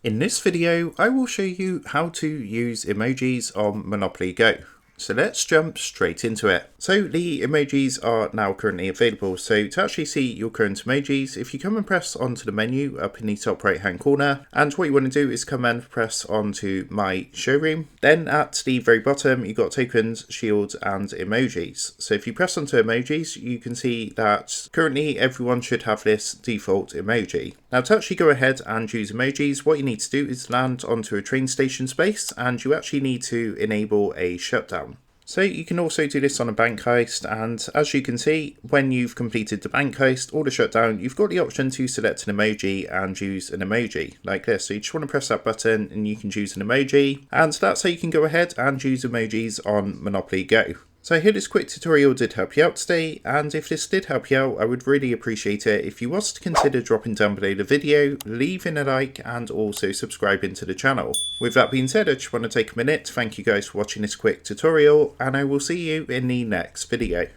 In this video, I will show you how to use emojis on Monopoly Go. So let's jump straight into it. So the emojis are now currently available. So to actually see your current emojis, if you come and press onto the menu up in the top right hand corner, and what you want to do is come and press onto my showroom. Then at the very bottom, you've got tokens, shields and emojis. So if you press onto emojis, you can see that currently everyone should have this default emoji. Now to actually go ahead and use emojis, what you need to do is land onto a train station space, and you actually need to enable a shutdown. So you can also do this on a bank heist, and as you can see, when you've completed the bank heist or the shutdown, you've got the option to select an emoji and use an emoji like this. So you just want to press that button and you can choose an emoji, and that's how you can go ahead and use emojis on Monopoly Go. So I hope this quick tutorial did help you out today, and if this did help you out, I would really appreciate it if you was to consider dropping down below the video, leaving a like and also subscribing to the channel. With that being said, I just want to take a minute to thank you guys for watching this quick tutorial, and I will see you in the next video.